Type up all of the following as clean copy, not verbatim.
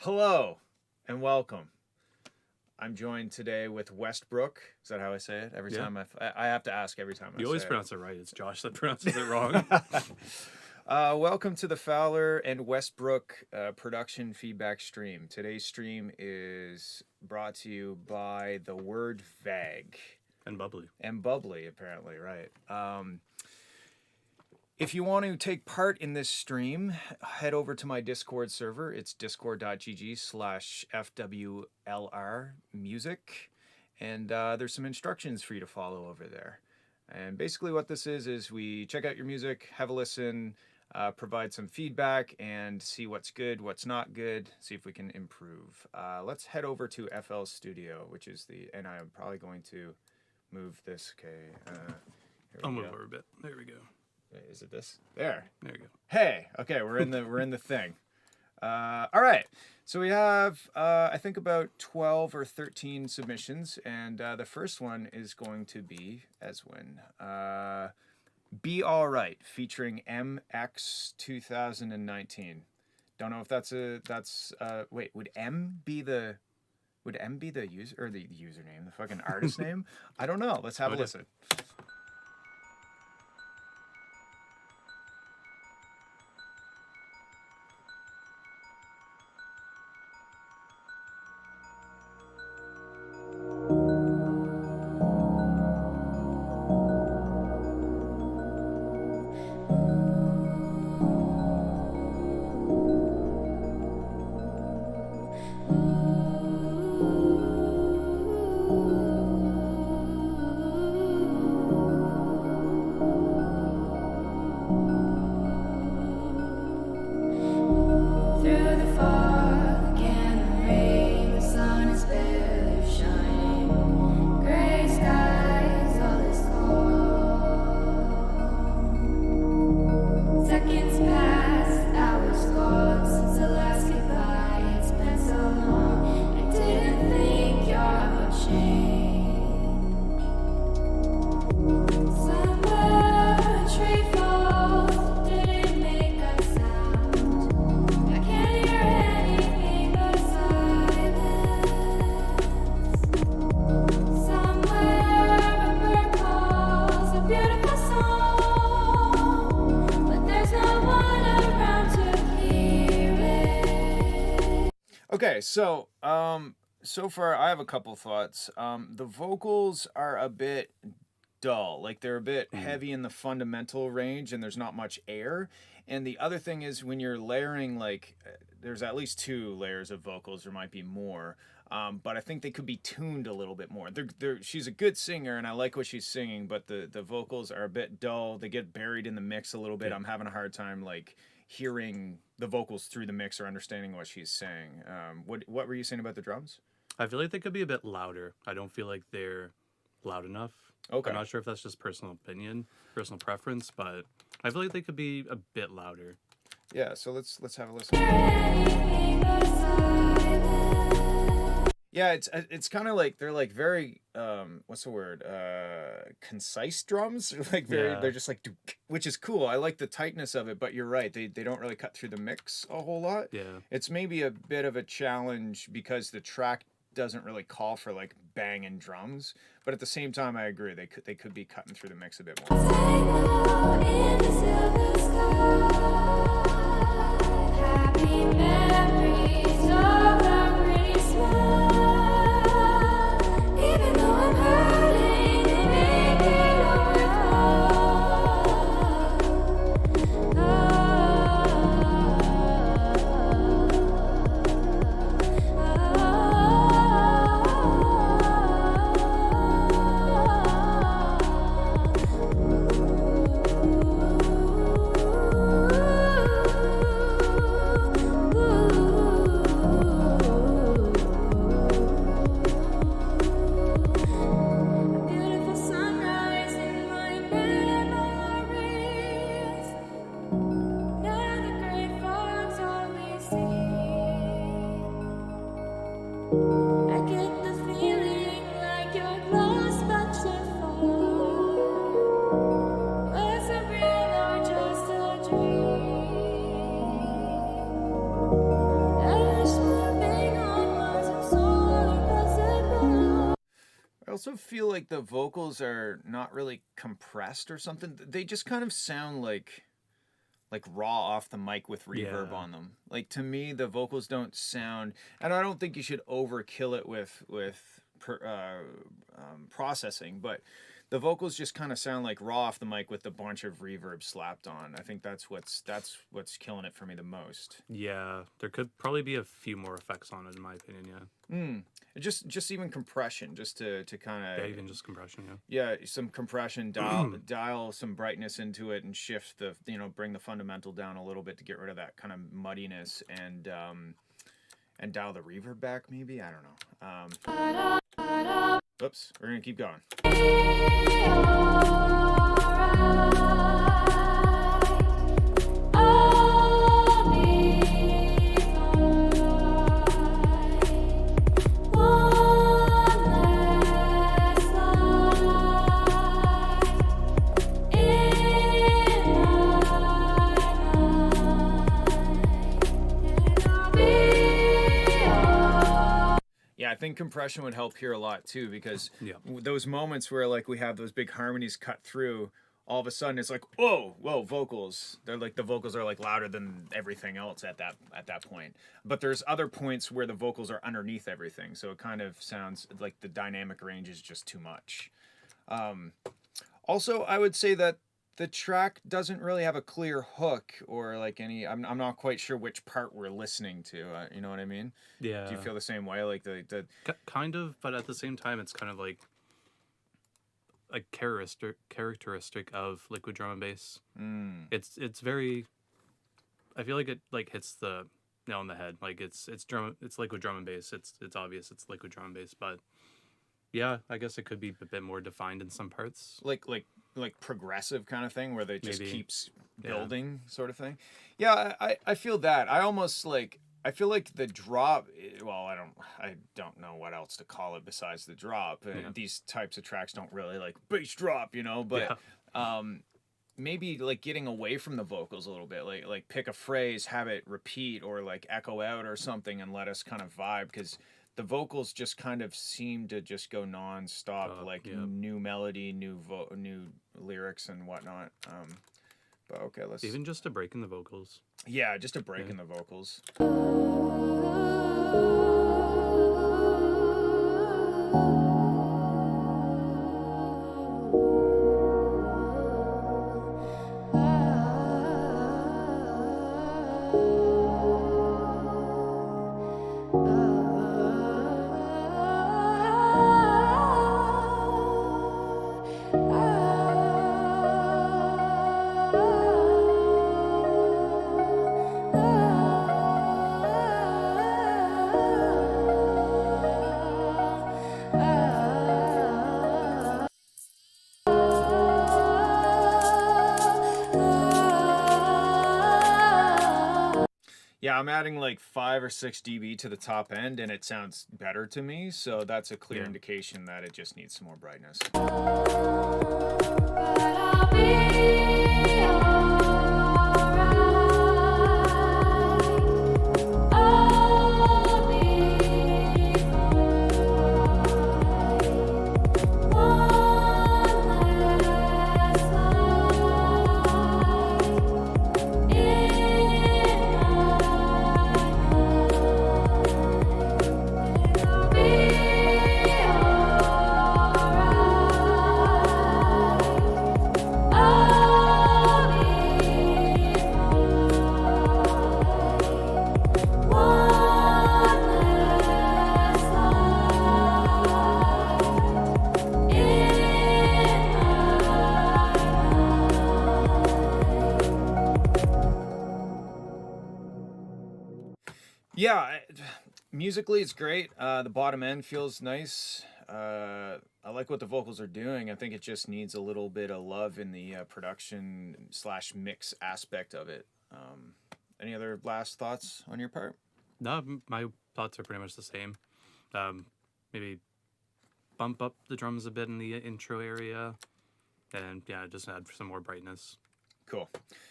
Hello and welcome. I'm joined today with Westbrook. Is that how I say it? Every time I have to ask every time I say it. You always pronounce it right. It's Josh that pronounces it wrong. Welcome to the FWLR and Westbrook production feedback stream. Today's stream is brought to you by the word vague. And bubbly. And bubbly, apparently, right. If you want to take part in this stream, head over to my Discord server. It's discord.gg/FWLR music. And there's some instructions for you to follow over there. And basically what this is we check out your music, have a listen, provide some feedback, and see what's good, what's not good, see if we can improve. Let's head over to FL Studio, which is and I'm probably going to move this. Okay. I'll move over a bit. There we go. Is it this? There. There you go. Hey, okay, we're in the thing. All right. So we have I think about 12 or 13 submissions, and the first one is going to be Eswin. Be All Right, featuring MX 2019. Don't know if that's wait, would M be the user or the username, the fucking artist name? I don't know. Let's have a listen. Okay, so so far I have a couple thoughts. The vocals are a bit dull, like they're a bit heavy in the fundamental range, and there's not much air. And the other thing is when you're layering, like there's at least 2 layers of vocals. There might be more, but I think they could be tuned a little bit more. She's a good singer, and I like what she's singing, but the vocals are a bit dull. They get buried in the mix a little bit. I'm having a hard time like hearing the vocals through the mix or understanding what she's saying. What were you saying about the drums? I feel like they could be a bit louder. I don't feel like they're loud enough. Okay. I'm not sure if that's just personal opinion, personal preference, but I feel like they could be a bit louder. Yeah, so let's have a listen. Yeah, it's kind of like they're like very what's the word, concise drums. Like they're just like, which is cool. I like the tightness of it, but you're right, they don't really cut through the mix a whole lot. Yeah, it's maybe a bit of a challenge because the track doesn't really call for like banging drums, but at the same time I agree they could be cutting through the mix a bit more. Happy memories of a pretty smile. Even though I'm hurting, they make it also feel like the vocals are not really compressed or something. They just kind of sound like raw off the mic with reverb Yeah. on them. Like to me, the vocals don't sound, and I don't think you should overkill it with processing, but the vocals just kind of sound like raw off the mic with a bunch of reverb slapped on. I think that's what's killing it for me the most. Yeah, there could probably be a few more effects on it, in my opinion. Yeah, Just even compression, just to kind yeah, of even just compression. yeah, some compression, dial some brightness into it, and shift bring the fundamental down a little bit to get rid of that kind of muddiness, and dial the reverb back. Maybe I don't know. Oops, we're gonna keep going. Yeah, I think compression would help here a lot too, because Yeah. those moments where like we have those big harmonies cut through, all of a sudden it's like, whoa, vocals. They're like the vocals are like louder than everything else at that point. But there's other points where the vocals are underneath everything, so it kind of sounds like the dynamic range is just too much. Also, I would say that the track doesn't really have a clear hook or like any. I'm not quite sure which part we're listening to. You know what I mean? Yeah. Do you feel the same way? Like the Kind of, but at the same time, it's kind of like a characteristic of liquid drum and bass. It's very. I feel like it like hits the nail on the head. Like it's liquid drum and bass. It's obvious it's liquid drum and bass, but yeah, I guess it could be a bit more defined in some parts. like progressive kind of thing where they just Maybe. keeps Yeah. building sort of thing. Yeah, I feel that. I feel like the drop, well, I don't know what else to call it besides the drop. Yeah. These types of tracks don't really like bass drop, but maybe like getting away from the vocals a little bit, like pick a phrase, have it repeat or like echo out or something and let us kind of vibe, because the vocals just kind of seem to just go non-stop, like yeah. new melody, new lyrics and whatnot. But okay, let's Even just a break in the vocals. yeah, just a break in the vocals. Yeah, I'm adding like 5 or 6 dB to the top end, and it sounds better to me. So that's a clear indication that it just needs some more brightness. Yeah, musically it's great. The bottom end feels nice. I like what the vocals are doing. I think it just needs a little bit of love in the production / mix aspect of it. Any other last thoughts on your part? No, my thoughts are pretty much the same. Maybe bump up the drums a bit in the intro area, and yeah, just add some more brightness. Cool.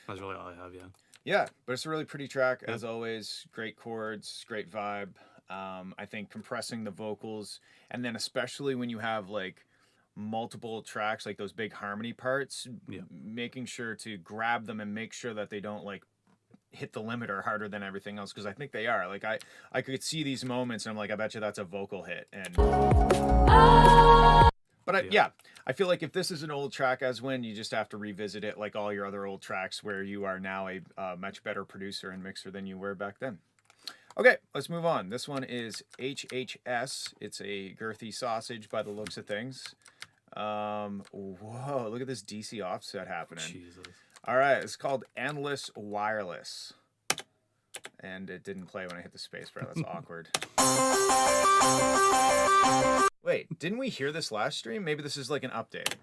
That's really all I have. Yeah. Yeah, but it's a really pretty track as always. Great chords, great vibe. I think compressing the vocals, and then especially when you have like multiple tracks, like those big harmony parts, making sure to grab them and make sure that they don't like hit the limiter harder than everything else, because I think they are. Like I could see these moments and I'm like, I bet you that's a vocal hit. And but yeah, I feel like if this is an old track, as when you just have to revisit it like all your other old tracks where you are now a much better producer and mixer than you were back then. Okay, let's move on. This one is HHS. It's a girthy sausage by the looks of things. Whoa, look at this DC offset happening. Jesus. All right, it's called Endless Wireless. And it didn't play when I hit the space bar. That's awkward. Wait, didn't we hear this last stream? Maybe this is like an update.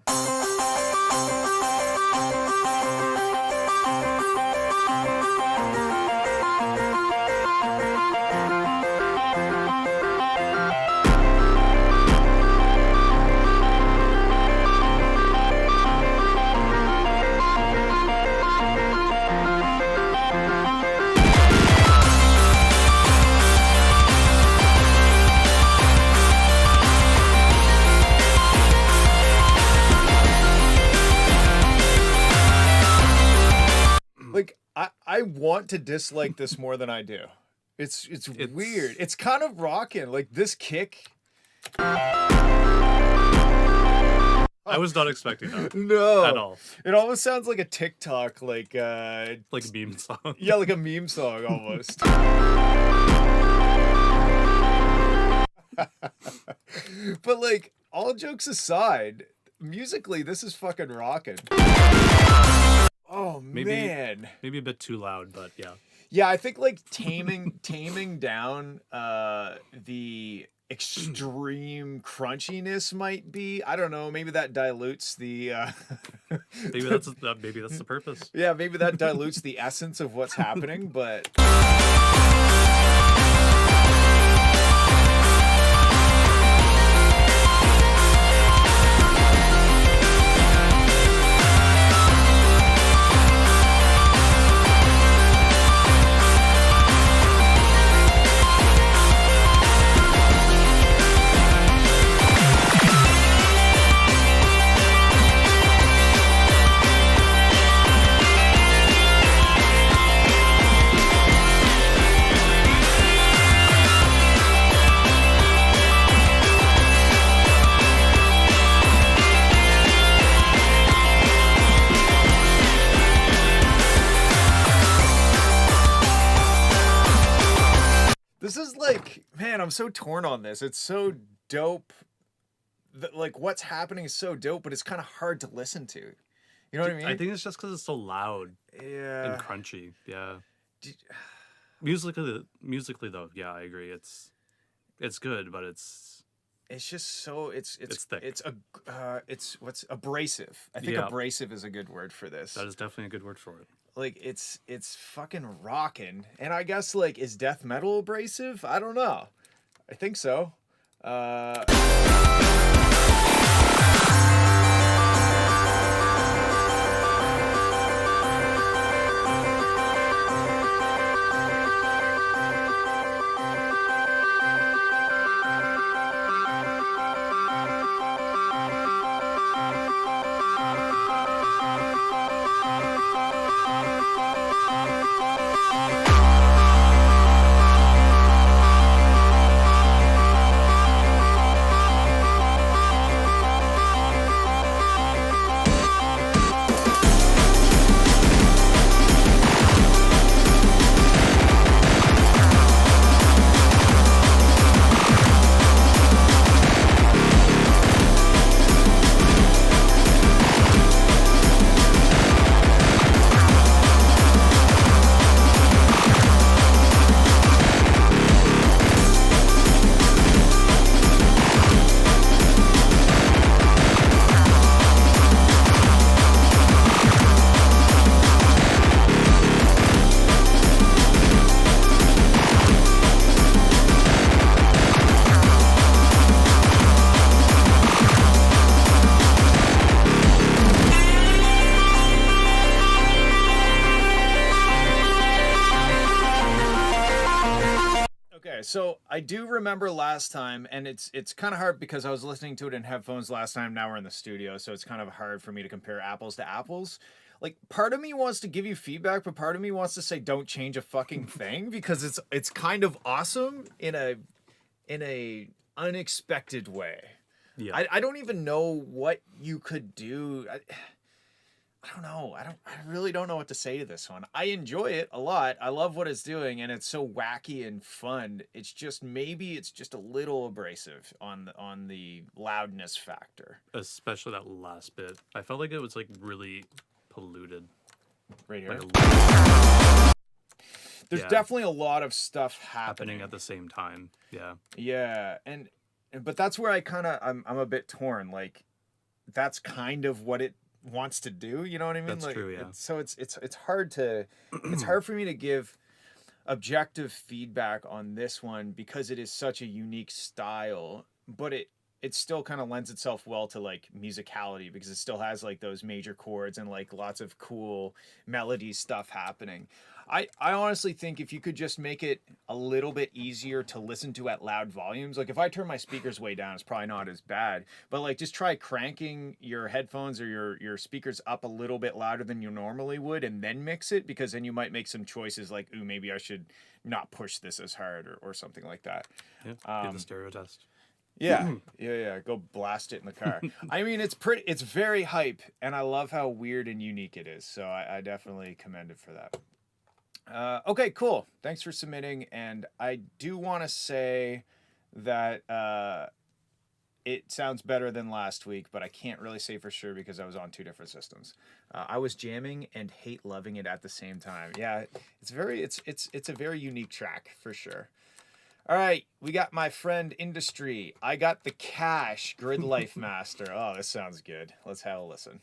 I want to dislike this more than I do. It's weird. It's kind of rocking. Like this kick. I was not expecting that. No. At all. It almost sounds like a TikTok, like a meme song. Yeah, like a meme song almost. But like, all jokes aside, musically this is fucking rocking. Oh man, maybe a bit too loud, but yeah. Yeah, I think like taming down the extreme crunchiness might be. I don't know. Maybe that dilutes the. Maybe that's the purpose. Yeah, maybe that dilutes the essence of what's happening, but. This is like, man, I'm so torn on this. It's so dope. Like, what's happening is so dope, but it's kind of hard to listen to. You know what I mean? I think it's just because it's so loud. Yeah. And crunchy. Yeah. Musically though, yeah, I agree. It's good, but it's just so it's thick. It's what's abrasive. I think abrasive is a good word for this. That is definitely a good word for it. Like it's fucking rocking. And I guess like, is death metal abrasive? I don't know. I think so. So I do remember last time, and it's kind of hard because I was listening to it in headphones last time. Now we're in the studio, so it's kind of hard for me to compare apples to apples. Like, part of me wants to give you feedback, but part of me wants to say don't change a fucking thing because it's kind of awesome in a unexpected way. Yeah. I don't even know what you could do. I don't know. I really don't know what to say to this one. I enjoy it a lot. I love what it's doing, and it's so wacky and fun. It's just maybe it's just a little abrasive on the loudness factor. Especially that last bit. I felt like it was like really polluted. Right here. Like There's yeah. definitely a lot of stuff happening at the same time. Yeah. Yeah, but that's where I'm a bit torn. Like, that's kind of what it wants to do, you know what I mean? That's like, true, yeah. It's hard to it's hard for me to give objective feedback on this one because it is such a unique style, but it still kind of lends itself well to like musicality because it still has like those major chords and like lots of cool melody stuff happening. I honestly think if you could just make it a little bit easier to listen to at loud volumes, like if I turn my speakers way down, it's probably not as bad, but like just try cranking your headphones or your speakers up a little bit louder than you normally would and then mix it, because then you might make some choices like, ooh, maybe I should not push this as hard or something like that. Yeah. Get the stereo test. Yeah. Go blast it in the car. I mean, it's very hype, and I love how weird and unique it is. So I definitely commend it for that. Okay, cool. Thanks for submitting. And I do want to say that it sounds better than last week, but I can't really say for sure because I was on two different systems. I was jamming and hate loving it at the same time. Yeah, it's a very unique track for sure. All right, we got my friend Industry. I got the Cash Grid Life Master. Oh, this sounds good. Let's have a listen.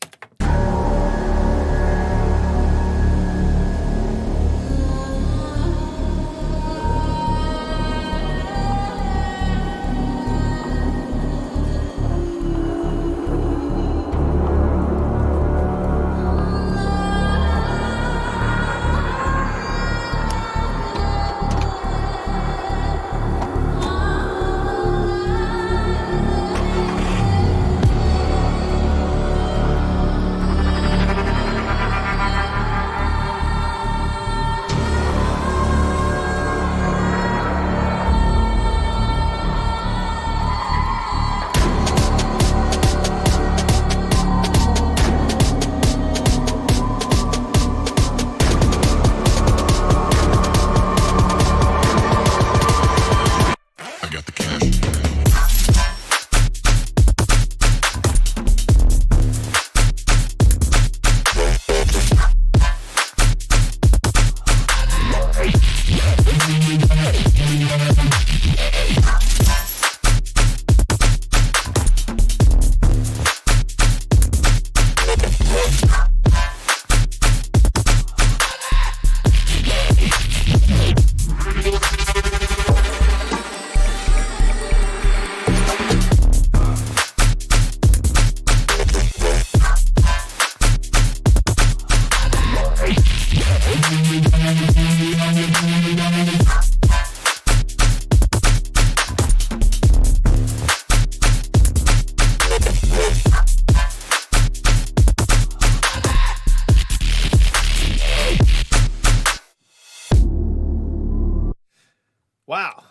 Wow,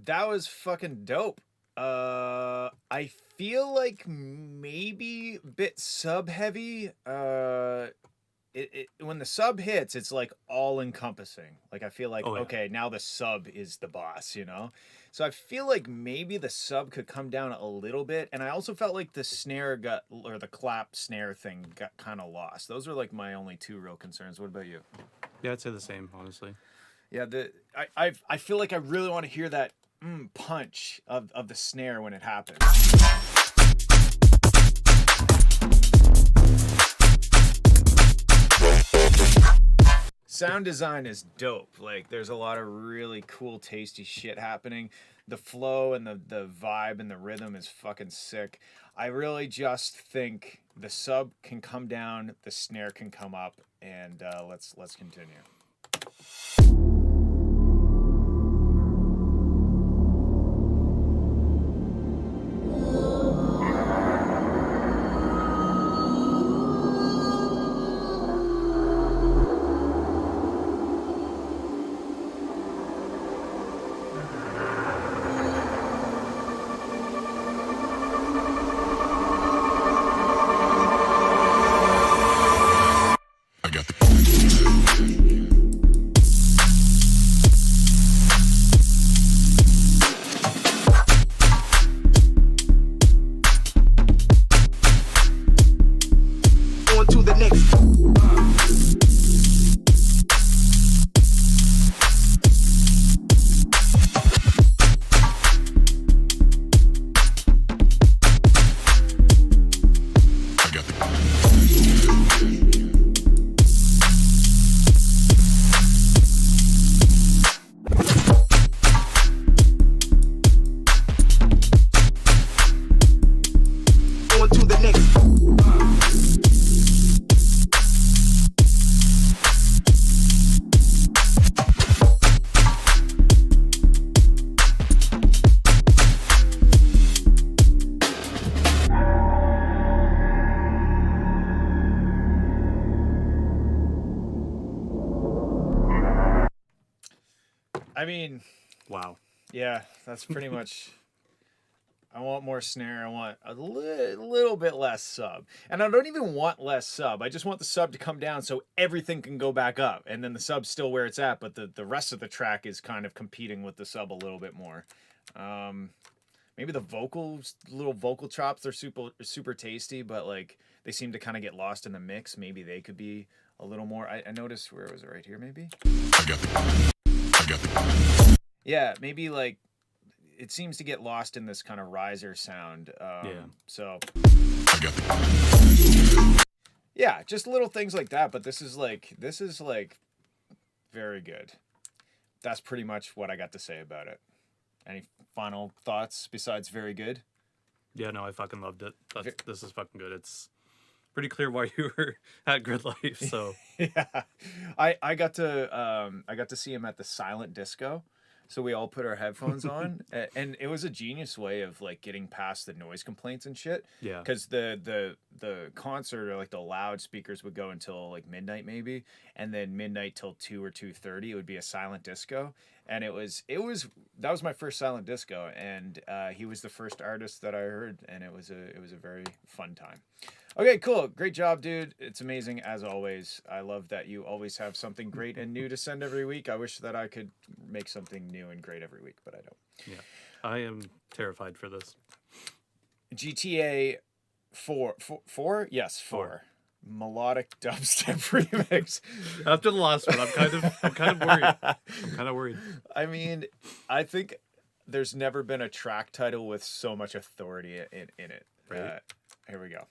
that was fucking dope. I feel like maybe a bit sub heavy. When the sub hits, it's like all encompassing. Like I feel like okay, now the sub is the boss, you know. So I feel like maybe the sub could come down a little bit, and I also felt like the snare or the clap snare thing got kind of lost. Those are like my only two real concerns. What about you? Yeah, I'd say the same, honestly. Yeah, I feel like I really want to hear that punch of the snare when it happens. Sound design is dope. Like, there's a lot of really cool, tasty shit happening. The flow and the vibe and the rhythm is fucking sick. I really just think the sub can come down, the snare can come up, and let's continue. On to the next. On to the next. I mean, Wow. yeah, that's pretty much. I want more snare. I want a little bit less sub. And I don't even want less sub. I just want the sub to come down so everything can go back up. And then the sub's still where it's at, but the rest of the track is kind of competing with the sub a little bit more. Maybe the little vocal chops, they're super tasty, but like they seem to kind of get lost in the mix. Maybe they could be a little more. I noticed, where was it? Right here, maybe? Yeah, maybe like it seems to get lost in this kind of riser sound. So yeah, just little things like that. But this is like very good. That's pretty much what I got to say about it. Any final thoughts besides very good? Yeah, no, I fucking loved it. This is fucking good. It's pretty clear why you were at Grid Life. So Yeah, I got to see him at the silent disco. So we all put our headphones on, and it was a genius way of like getting past the noise complaints and shit. yeah, Because the concert, or like the loudspeakers, would go until like midnight maybe, and then midnight till 2 or 2:30 it would be a silent disco, and that was my first silent disco, and he was the first artist that I heard, and it was a very fun time. Okay, cool. Great job, dude. It's amazing as always. I love that you always have something great and new to send every week. I wish that I could make something new and great every week, but I don't. yeah. I am terrified for this. GTA 4? Yes, 4. Four. Melodic dubstep remix. After the last one, I'm kind of worried. I'm kind of worried. I mean, I think there's never been a track title with so much authority in it. Right. Here we go.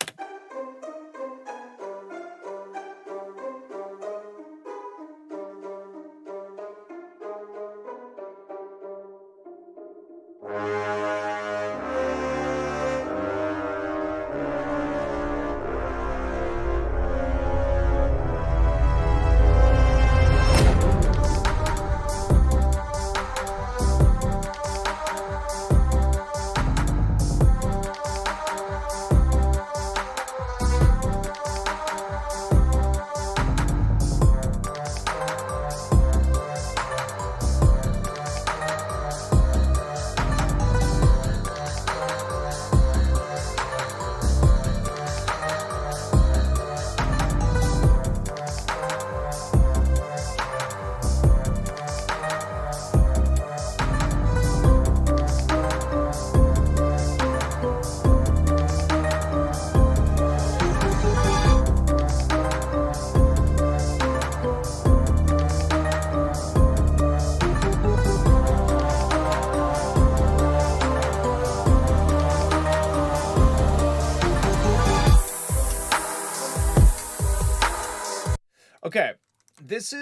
Okay, this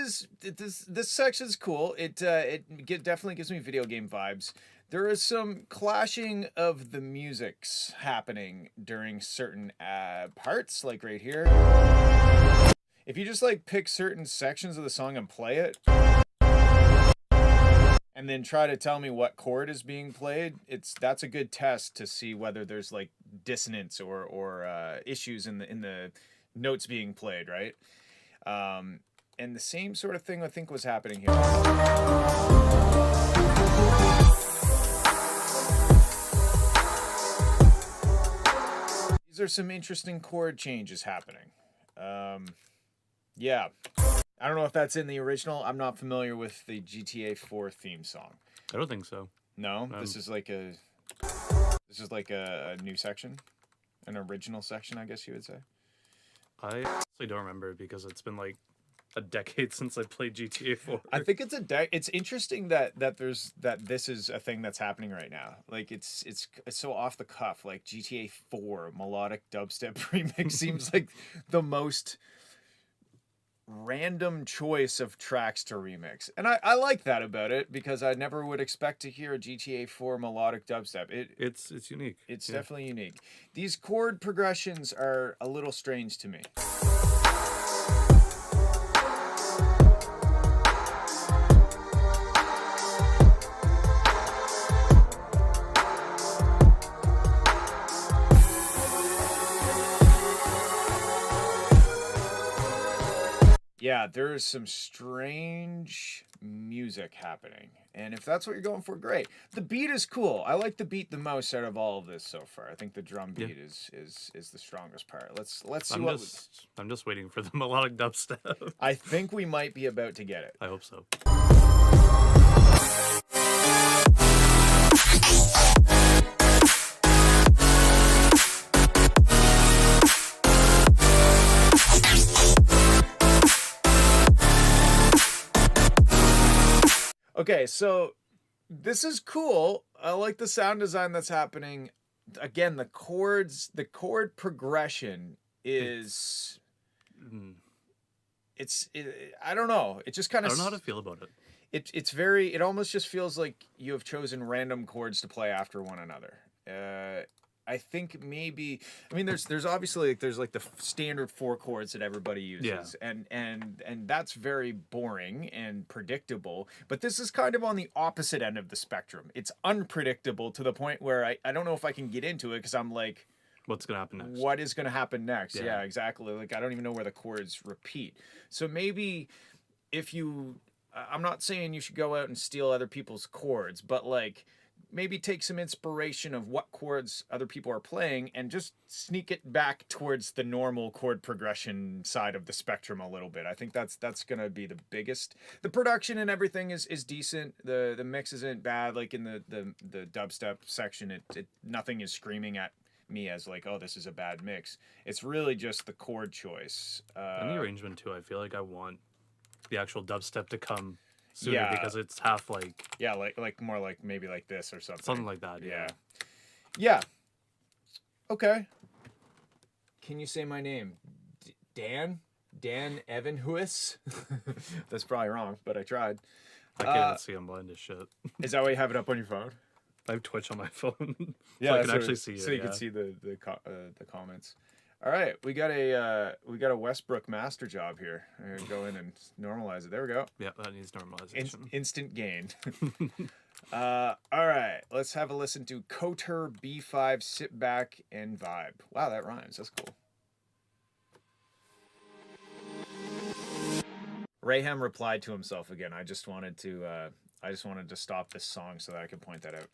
section's cool. It definitely gives me video game vibes. There is some clashing of the musics happening during certain parts, like right here. If you just like pick certain sections of the song and play it, and then try to tell me what chord is being played, that's a good test to see whether there's like dissonance or issues in the notes being played, right? And the same sort of thing I think was happening here. These are some interesting chord changes happening. Yeah. I don't know if that's in the original. I'm not familiar with the GTA 4 theme song. I don't think so. No, this is like a new section, an original section, I guess you would say. I honestly don't remember because it's been like a decade since I played GTA 4. I think it's it's interesting that this is a thing that's happening right now. Like it's so off the cuff. Like GTA 4 melodic dubstep remix seems like the most random choice of tracks to remix. And I like that about it because I never would expect to hear a GTA 4 melodic dubstep. It's unique. It's definitely unique. These chord progressions are a little strange to me. Yeah, there is some strange music happening. And if that's what you're going for, great. The beat is cool. I like the beat the most out of all of this so far. I think the drum beat is the strongest part. Let's see I'm just waiting for the melodic dubstep. I think we might be about to get it. I hope so. Okay, so this is cool. I like the sound design that's happening. Again, the chord progression is I don't know. It just kind I of don't know how to feel about it. It almost just feels like you have chosen random chords to play after one another. I think maybe, I mean, there's obviously there's like the standard 4 chords that everybody uses, and that's very boring and predictable. But this is kind of on the opposite end of the spectrum. It's unpredictable to the point where I don't know if I can get into it because I'm like, what's gonna happen next? What is gonna happen next? Yeah, exactly. Like I don't even know where the chords repeat. So maybe if you, I'm not saying you should go out and steal other people's chords, but like, maybe take some inspiration of what chords other people are playing and just sneak it back towards the normal chord progression side of the spectrum a little bit. I think that's going to be the biggest. The production and everything is decent. The mix isn't bad. Like in the dubstep section, it nothing is screaming at me as like, oh, this is a bad mix. It's really just the chord choice. And the arrangement too. I feel like I want the actual dubstep to come sooner because it's half like like more like maybe like this or something like that. Yeah. Okay. Can you say my name? Dan Evan Huis? That's probably wrong, but I tried. I can't see. I'm blind as shit. Is that why you have it up on your phone? I have Twitch on my phone. Yeah, so I can actually see it. So you can see the comments. All right, we got a Westbrook master job here. I'm gonna go in and normalize it. There we go. Yeah, that needs normalization. Instant gain. All right, let's have a listen to Coter B5. Sit back and vibe. Wow, that rhymes. That's cool. Raham replied to himself again. I just wanted to stop this song so that I could point that out.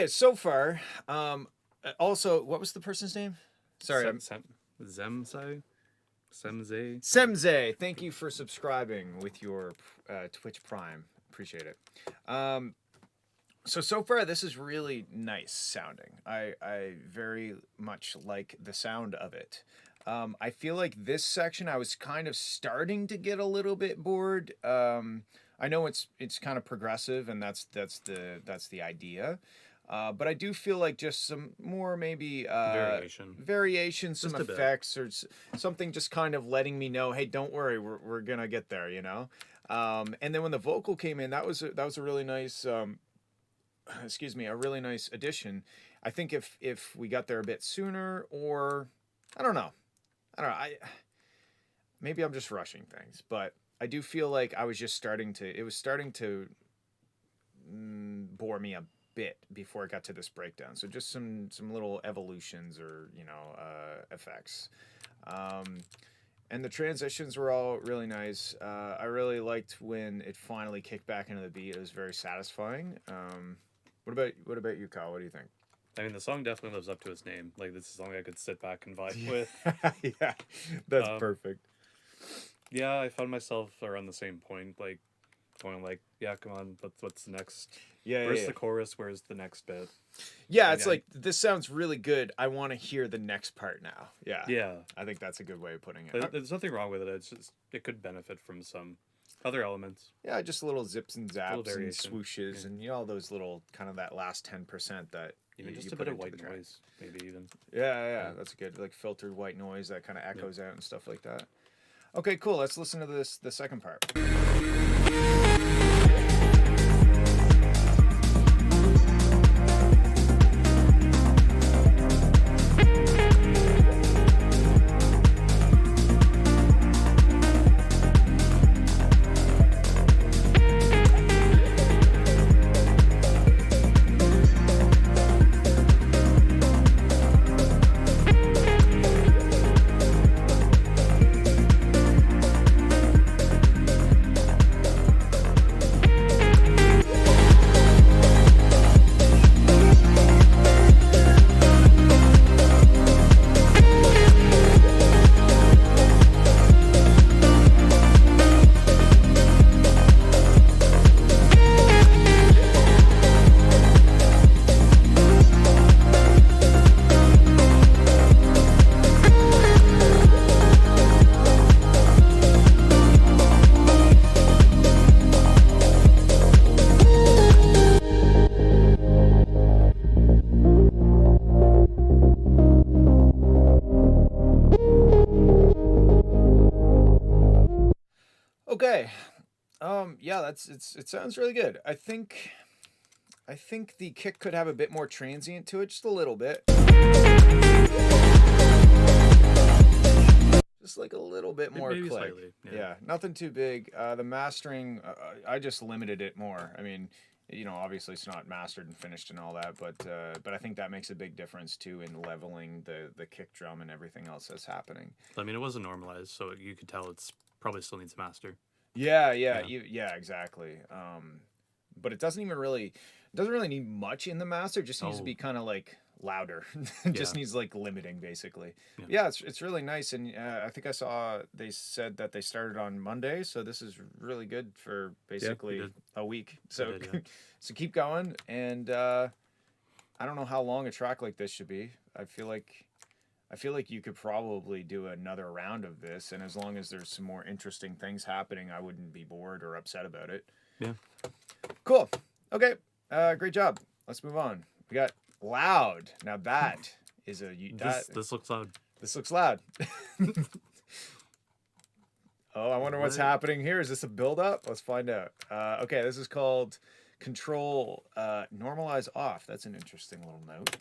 Okay, so far, also, what was the person's name? Sorry, Zemzai? Semze? Semze. Thank you for subscribing with your Twitch Prime. Appreciate it. So far, this is really nice sounding. I very much like the sound of it. I feel like this section I was kind of starting to get a little bit bored. I know it's kind of progressive, and that's the idea. But I do feel like just some more maybe variation, some effects or something, just kind of letting me know, hey, don't worry, we're gonna get there, you know. And then when the vocal came in, that was a really nice. Excuse me, a really nice addition. I think if we got there a bit sooner, or I don't know. Maybe I'm just rushing things, but I do feel like I was just starting to bore me a bit before it got to this breakdown. So just some little evolutions or effects. And the transitions were all really nice. I really liked when it finally kicked back into the beat. It was very satisfying. What about you, Kyle? What do you think? I mean, the song definitely lives up to its name. Like, this is a song I could sit back and vibe with. Yeah, that's perfect. Yeah, I found myself around the same point, like, going like, yeah, come on, what's the next? Yeah, where's the chorus? Where's the next bit? Yeah, it's like, this sounds really good. I want to hear the next part now. Yeah. Yeah. I think that's a good way of putting it. There's nothing wrong with it. It's just, it could benefit from some other elements. Yeah, just little zips and zaps and swooshes and all those little kind of that last 10% that even just a bit of white noise, maybe even. Yeah, that's good. Like filtered white noise that kind of echoes out and stuff like that. Okay, cool. Let's listen to the second part. Okay. Yeah, it sounds really good. I think the kick could have a bit more transient to it, just a little bit. Just like a little bit more maybe click. Slightly, yeah, nothing too big. The mastering, I just limited it more. I mean, obviously it's not mastered and finished and all that, but I think that makes a big difference too in leveling the kick drum and everything else that's happening. I mean, it wasn't normalized, so you could tell it's probably still needs master. Yeah, exactly. But it doesn't really need much in the master. It just needs to be kind of like louder. It just needs like limiting basically. Yeah, it's really nice. And I think I saw they said that they started on Monday, so this is really good for basically a week. So so keep going. And I don't know how long a track like this should be. I feel like you could probably do another round of this, and as long as there's some more interesting things happening, I wouldn't be bored or upset about it. Yeah. Cool. Okay. Great job. Let's move on. We got Loud. Now that is this looks loud. This looks loud. Oh, I wonder what's happening here. Is this a build-up? Let's find out. Okay, this is called Control Normalize Off. That's an interesting little note.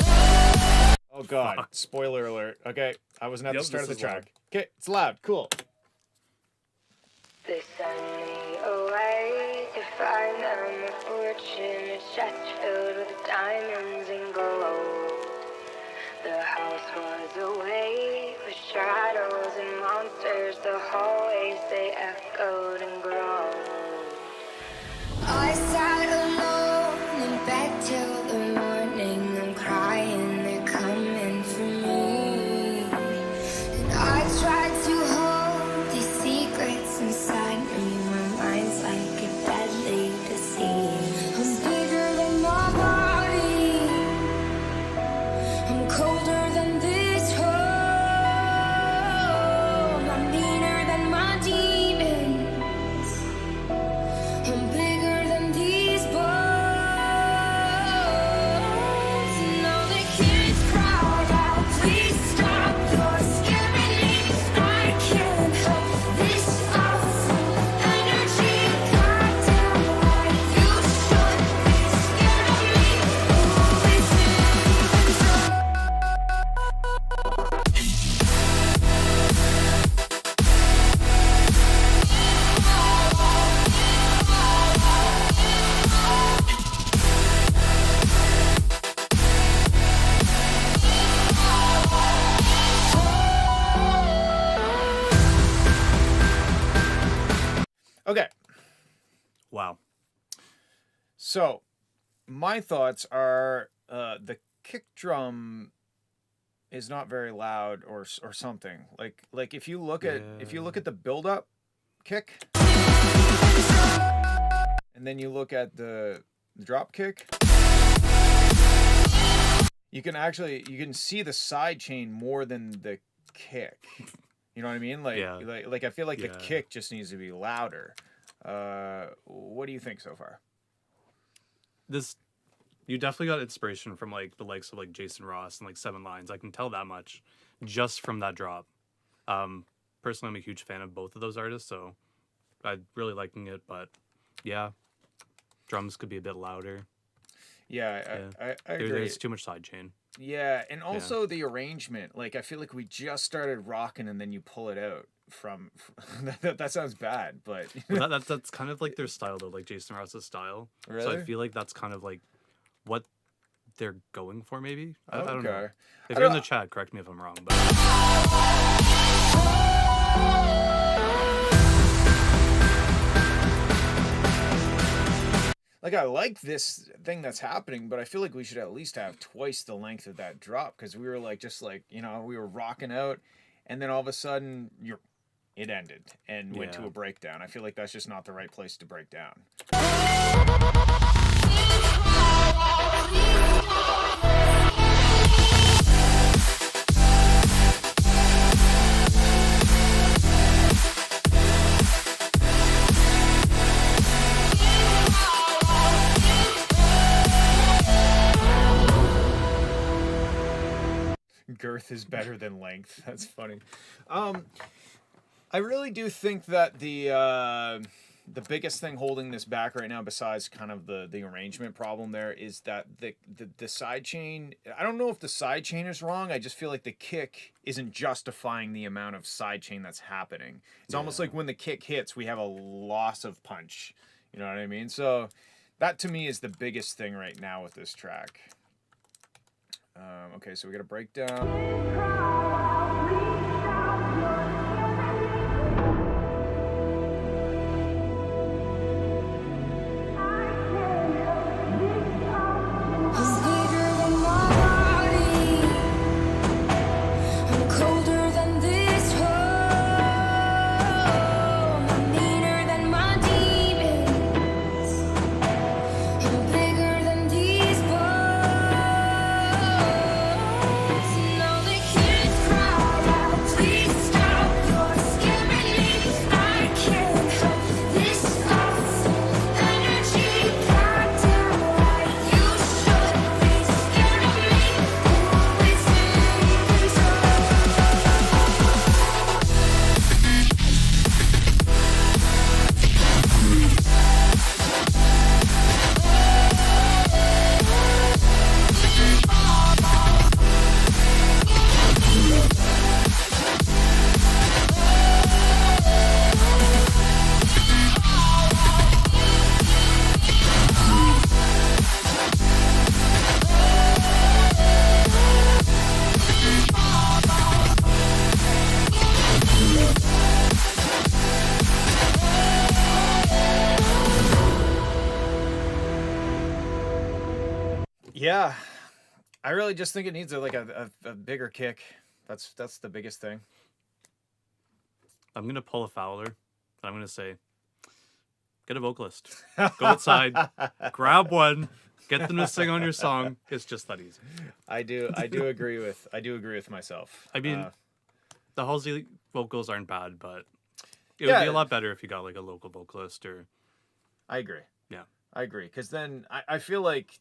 Oh god, fuck. Spoiler alert. Okay, I wasn't at the start of the track. Okay, it's loud. Cool. They sent me away to find a fortune, a chest filled with diamonds and gold. The house was awake with shadows and monsters. The hallways, they echoed and groaned. I sat alone in bed till the morning. So, my thoughts are the kick drum is not very loud or something. Like if you look at the build up kick and then you look at the drop kick, you can see the side chain more than the kick. You know what I mean? Like I feel like the kick just needs to be louder. What do you think so far? You definitely got inspiration from like the likes of like Jason Ross and like 7 Lines. I can tell that much just from that drop. Personally, I'm a huge fan of both of those artists, so I'm really liking it. But yeah, drums could be a bit louder. Yeah, I agree. There's too much sidechain. Yeah, and also the arrangement. Like I feel like we just started rocking and then you pull it out from that sounds bad, but that's kind of like their style though, like Jason Ross's style. Really? So I feel like that's kind of like what they're going for, maybe. I don't know. Okay. If you're in the chat, correct me if I'm wrong. But like I like this thing that's happening, but I feel like we should at least have twice the length of that drop because we were like we were rocking out, and then all of a sudden it ended and went to a breakdown. I feel like that's just not the right place to break down. Girth is better than length. That's funny. I really do think that the biggest thing holding this back right now, besides kind of the arrangement problem there, is that the side chain. I don't know if the side chain is wrong. I just feel like the kick isn't justifying the amount of side chain that's happening. It's almost like when the kick hits, we have a loss of punch. You know what I mean? So that to me is the biggest thing right now with this track. Okay, so we got a breakdown. Yeah, I really just think it needs a bigger kick. That's the biggest thing. I'm gonna pull a Fowler, and I'm gonna say, get a vocalist, go outside, grab one, get them to sing on your song. It's just that easy. I do agree with myself. I mean, the Halsey vocals aren't bad, but it would be a lot better if you got like a local vocalist or. I agree. Yeah, I agree because then I feel like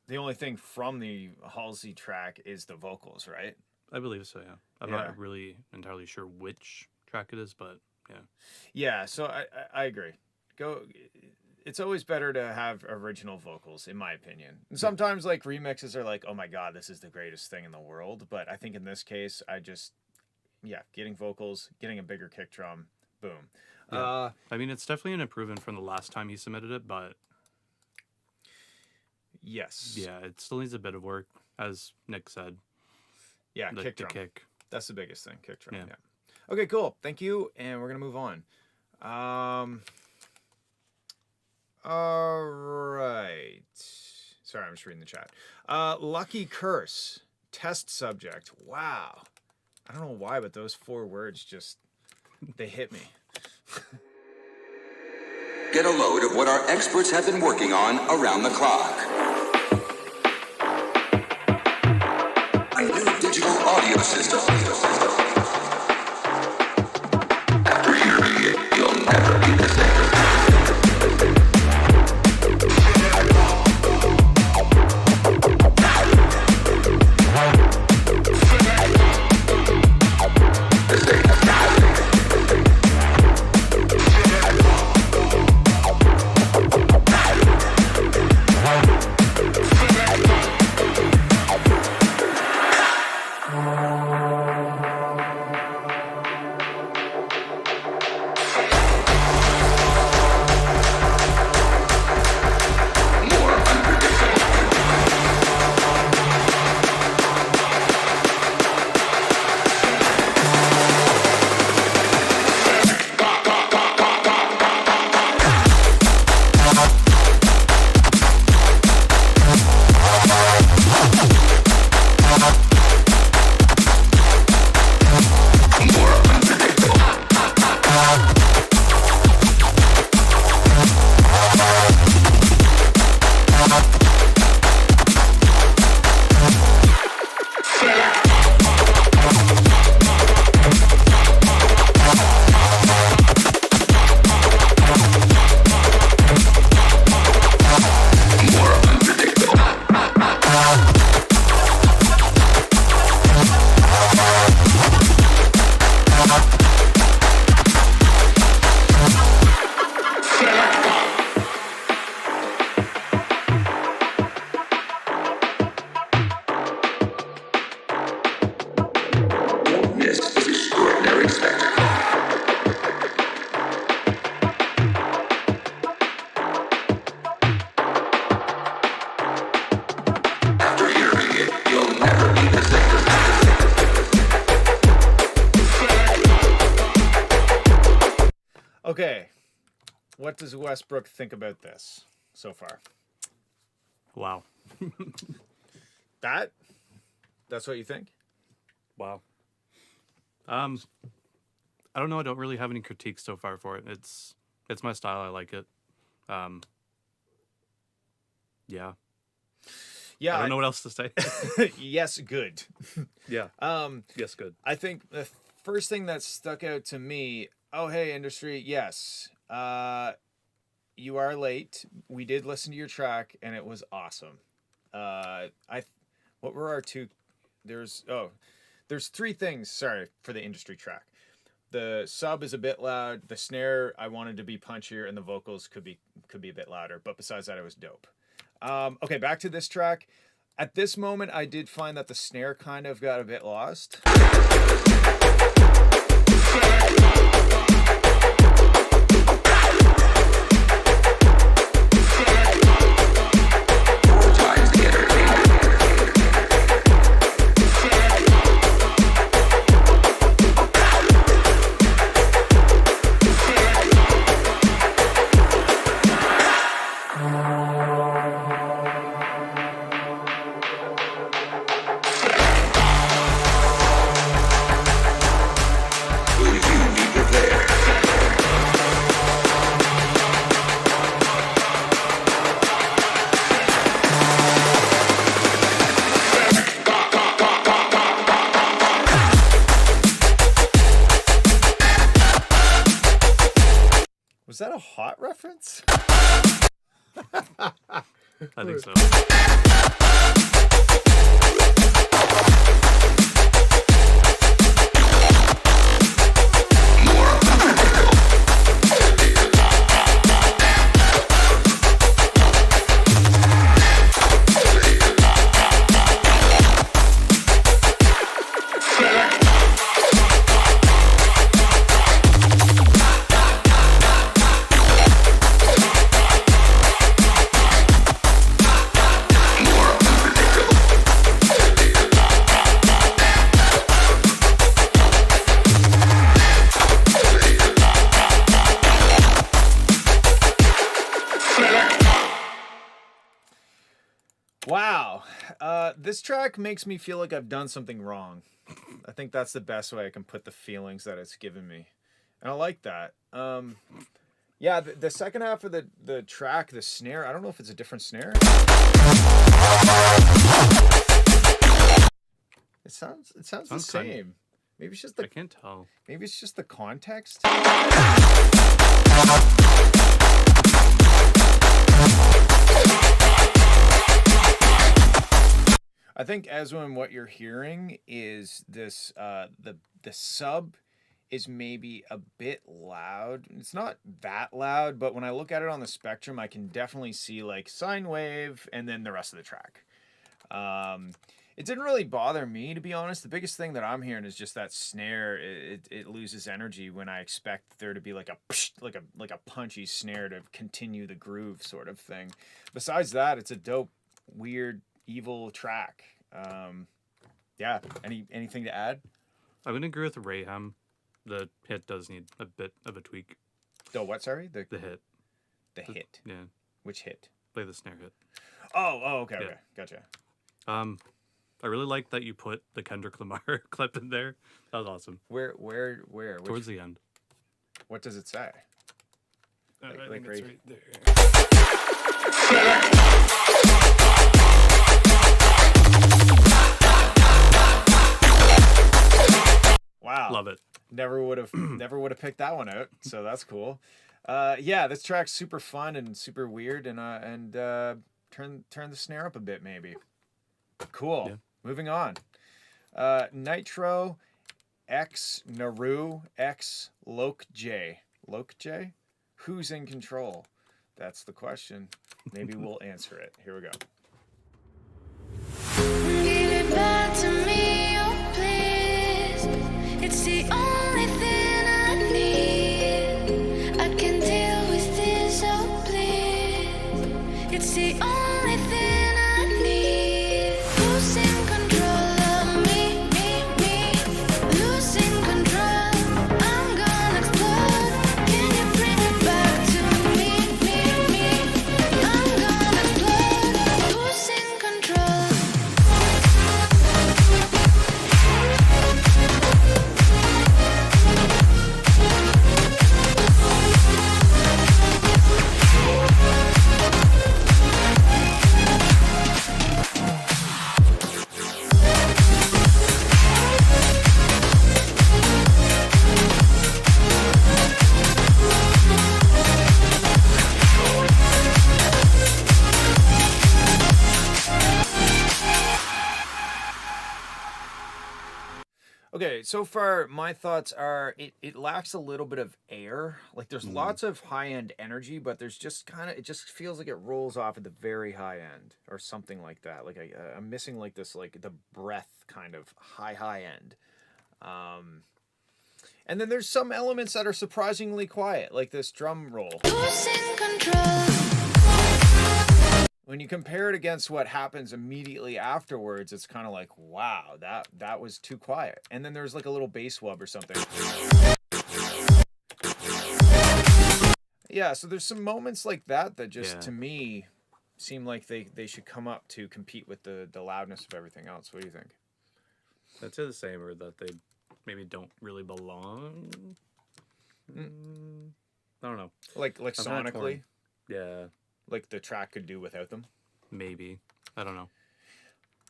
the only thing from the Halsey track is the vocals, right? I believe so. Yeah, I'm not really entirely sure which track it is, but yeah. Yeah, so I agree. It's always better to have original vocals, in my opinion. And sometimes like remixes are like, oh my god, this is the greatest thing in the world. But I think in this case, getting vocals, getting a bigger kick drum, boom. Yeah. I mean, it's definitely an improvement from the last time he submitted it, but yes, yeah, it still needs a bit of work, as Nick said. Yeah, the kick. That's the biggest thing, kick drum. Yeah. Okay, cool. Thank you, and we're gonna move on. All right. Sorry, I'm just reading the chat. Lucky Curse. Test subject. Wow. I don't know why, but those 4 words just, they hit me. Get a load of what our experts have been working on around the clock. A new digital audio system. After hearing it, you'll never be the same. Okay. What does Westbrook think about this so far? Wow. That's what you think? Wow. I don't know. I don't really have any critiques so far for it. It's my style. I like it. Yeah. Yeah. I don't know what else to say. Yes, good. Yeah. Yes, good. I think the first thing that stuck out to me, oh, hey, industry, yes. You are late. We did listen to your track, and it was awesome. What were our two? There's 3 things, sorry, for the industry track. The sub is a bit loud. The snare, I wanted to be punchier, and the vocals could be a bit louder. But besides that, it was dope. Okay, back to this track. At this moment, I did find that the snare kind of got a bit lost. Was that a Hot reference? I think so. More Wow. This track makes me feel like I've done something wrong. I think that's the best way I can put the feelings that it's given me. And I like that. Yeah, the second half of the track, the snare, I don't know if it's a different snare. It sounds the Sounds same. kind- Maybe it's just I the can't tell. maybe it's just the context. I think, Eswin, what you're hearing is this the sub is maybe a bit loud. It's not that loud, but when I look at it on the spectrum, I can definitely see like sine wave and then the rest of the track. It didn't really bother me, to be honest. The biggest thing that I'm hearing is just that snare. It loses energy when I expect there to be like a like a punchy snare to continue the groove sort of thing. Besides that, it's a dope, weird, evil track. Yeah. Anything to add? I'm gonna agree with Rayham. The hit does need a bit of a tweak. The what? Sorry, The hit. the hit. Yeah. Which hit? Play the snare hit. Oh, okay, Yeah. okay, gotcha. I really like that you put the Kendrick Lamar clip in there. That was awesome. Where? Which, Towards the end. what does it say? I like think it's right- right there. Wow. Love it. Never would have picked that one out. So that's cool. Yeah, this track's super fun and super weird, and turn the snare up a bit maybe. Cool. Yeah. Moving on. Nitro X Naru X Loke J. Loke J? Who's in control? That's the question. Maybe we'll answer it. Here we go. Give it back to me, oh please. It's the only thing I need. I can deal with this, oh please. It's the only thing I need. Losing control of me. Losing control. I'm gonna explode. Can you bring it back to me? I'm gonna explode. Losing control. Okay, so far my thoughts are it lacks a little bit of air. Like there's lots of high end energy, but there's just it just feels like it rolls off at the very high end or something like that. Like I'm missing like this like the breath kind of high end. And then there's some elements that are surprisingly quiet, like this drum roll. Losing control. When you compare it against what happens immediately afterwards, it's kind of like, wow, that was too quiet. And then there's like a little bass wub or something. Yeah, so there's some moments like that just, Yeah. to me, seem like they should come up to compete with the loudness of everything else. What do you think? I'd say the same, or that they maybe don't really belong. I don't know. Like I'm kinda sonically, torn. Yeah, like the track could do without them? maybe. I don't know.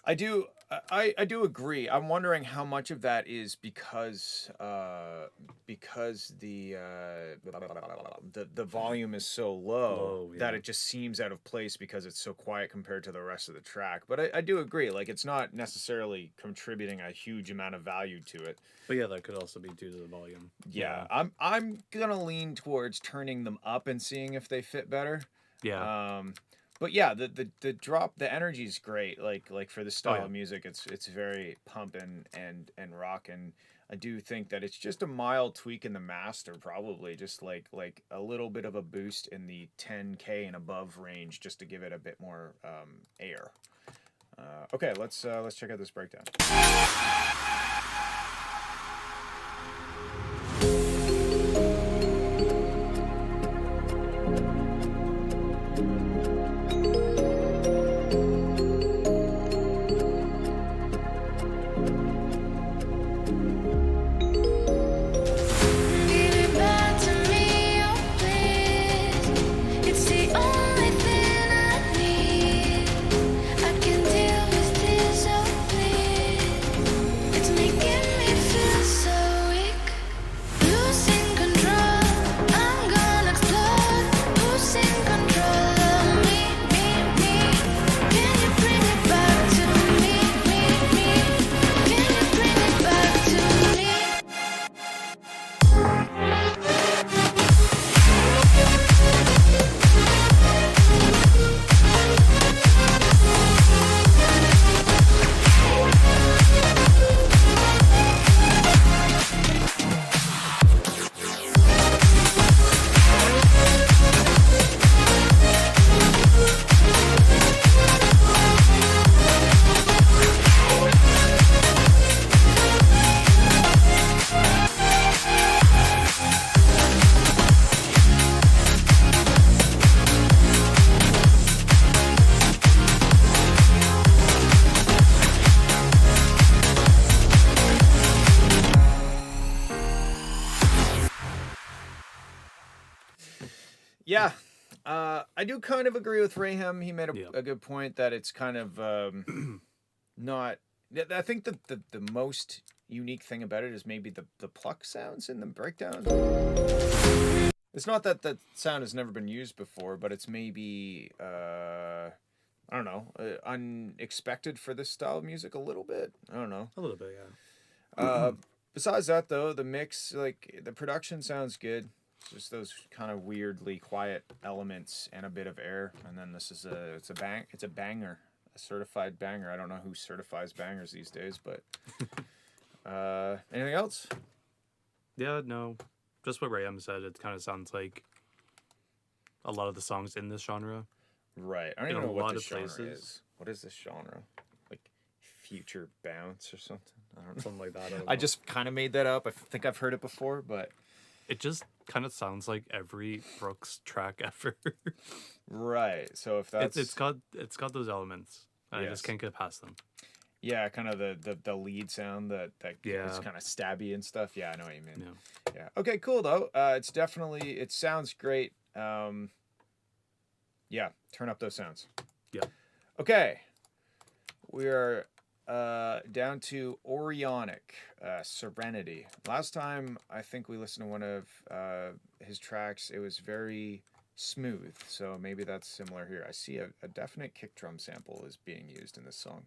I do agree. I'm wondering how much of that is because the volume is so low Low, that yeah. it just seems out of place because it's so quiet compared to the rest of the track. But I do agree. Like it's not necessarily contributing a huge amount of value to it. But yeah, that could also be due to the volume. Yeah, I'm gonna lean towards turning them up and seeing if they fit better. Yeah. But yeah, the drop, the energy is great. Like for the style yeah. of music, it's very pump and rock. And I do think that it's just a mild tweak in the master, probably just like a little bit of a boost in the 10K and above range, just to give it a bit more air. Okay, let's check out this breakdown. I do kind of agree with Raham. He made Yeah. a good point that it's kind of not. I think the most unique thing about it is maybe the pluck sounds in the breakdowns. It's not that that sound has never been used before, but it's maybe I don't know, unexpected for this style of music a little bit. I don't know. A little bit, yeah. Besides that, though, the mix, like the production sounds good. Just those kind of weirdly quiet elements and a bit of air, and then this is it's a banger, a certified banger. I don't know who certifies bangers these days, but anything else? Yeah, no. Just what Rayam said, it kind of sounds like a lot of the songs in this genre. Right. I don't In even a know what lot this of genre places. is. What is this genre? Like future bounce or something? I don't know. Something like that. I, don't I know. just kind of made that up. I think I've heard it before, but It just kind of sounds like every Brooks track ever. right. So if that's it's got those elements. And I just Yes. can't get past them. yeah, kind of the lead sound that is Yeah. kind of stabby and stuff. Yeah, I know what you mean. Yeah. Yeah. Okay, cool though. It's definitely it sounds great. Yeah, turn up those sounds. Yeah. Okay. We are down to Orionic, Serenity. Last time I think we listened to one of his tracks, it was very smooth. So maybe that's similar here. I see a definite kick drum sample is being used in this song.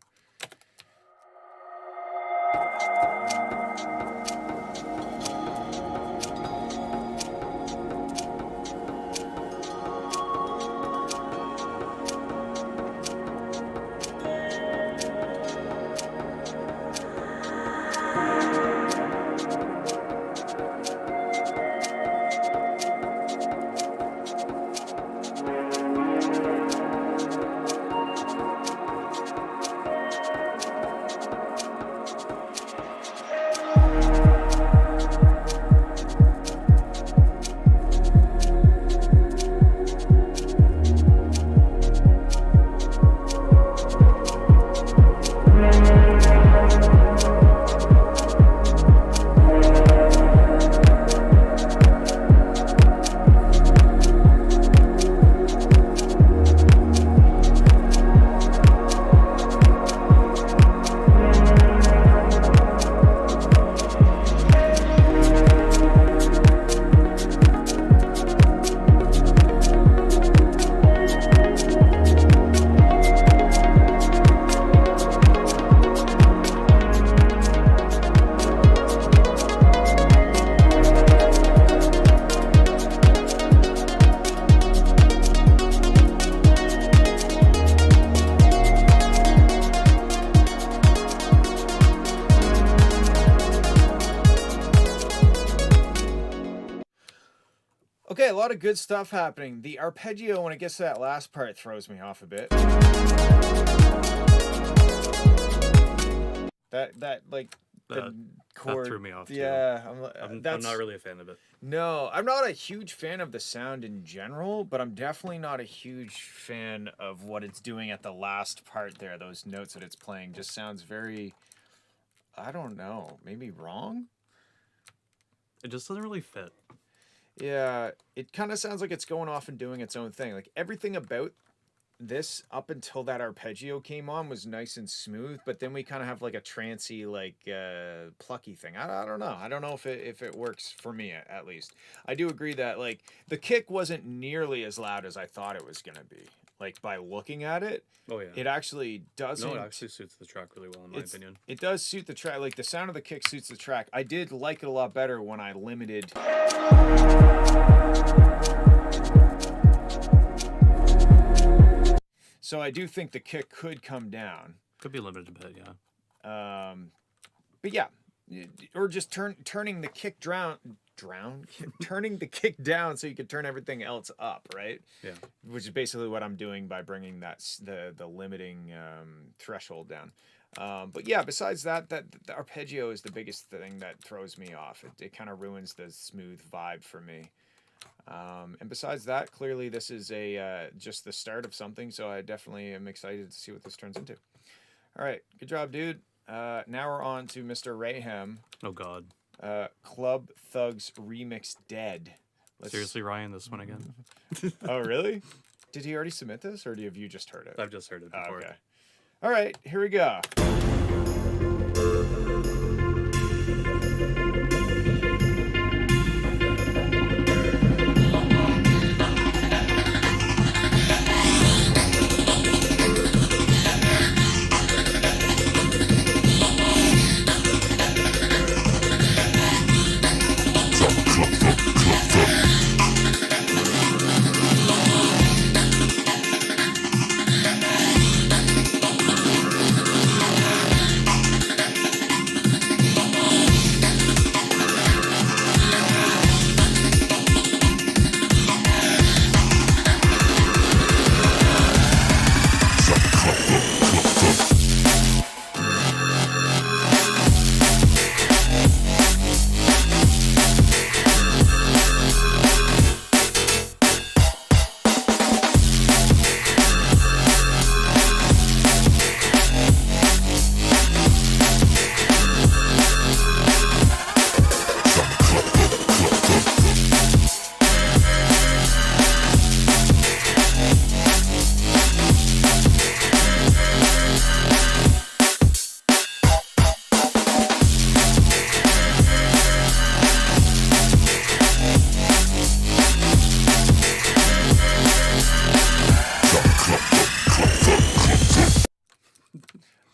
Okay, a lot of good stuff happening. The arpeggio, when it gets to that last part, throws me off a bit. That like the That chord threw me off, too. Yeah, I'm that's not really a fan of it. No, I'm not a huge fan of the sound in general, but I'm definitely not a huge fan of what it's doing at the last part there. Those notes that it's playing just sounds very, I don't know, maybe wrong? It just doesn't really fit. Yeah, it kind of sounds like it's going off and doing its own thing. Like everything about this up until that arpeggio came on was nice and smooth, but then we kind of have like a trancy, like plucky thing. I don't know. I don't know if it works for me at least. I do agree that like the kick wasn't nearly as loud as I thought it was gonna be. Like by looking at it, Oh yeah. it actually doesn't. No, it actually suits the track really well in my opinion. It does suit the track. Like the sound of the kick suits the track. I did like it a lot better when I limited. So I do think the kick could come down. Could be limited a bit, yeah. But yeah, or just turning the kick turning the kick down so you could turn everything else up, right? Yeah. Which is basically what I'm doing by bringing the limiting threshold down. But yeah, besides that, the arpeggio is the biggest thing that throws me off. It kind of ruins the smooth vibe for me. And besides that, clearly this is just the start of something, so I definitely am excited to see what this turns into. All right, good job, dude. Now we're on to Mr. Raham. Oh god. Club Thugs Remix Dead. Seriously, Ryan, this one again? Oh, really? Did he already submit this, or have you just heard it? I've just heard it before. Okay. All right, here we go.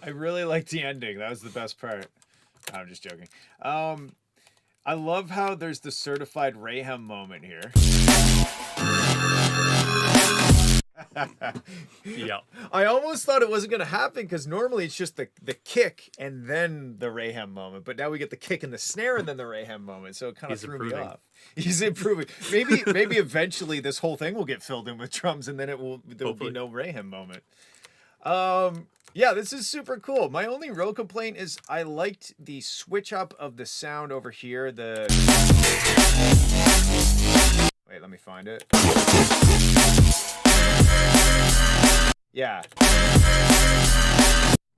I really liked the ending. That was the best part. I'm just joking. I love how there's the certified Rayhem moment here. Yeah. I almost thought it wasn't going to happen because normally it's just the kick and then the Rayhem moment. But now we get the kick and the snare and then the Rayhem moment. So it kind of He's threw improving. me off. He's improving. Maybe eventually this whole thing will get filled in with drums and then there will Hopefully. be no Rayhem moment. Yeah, this is super cool. My only real complaint is I liked the switch up of the sound over here. Wait, let me find it. Yeah.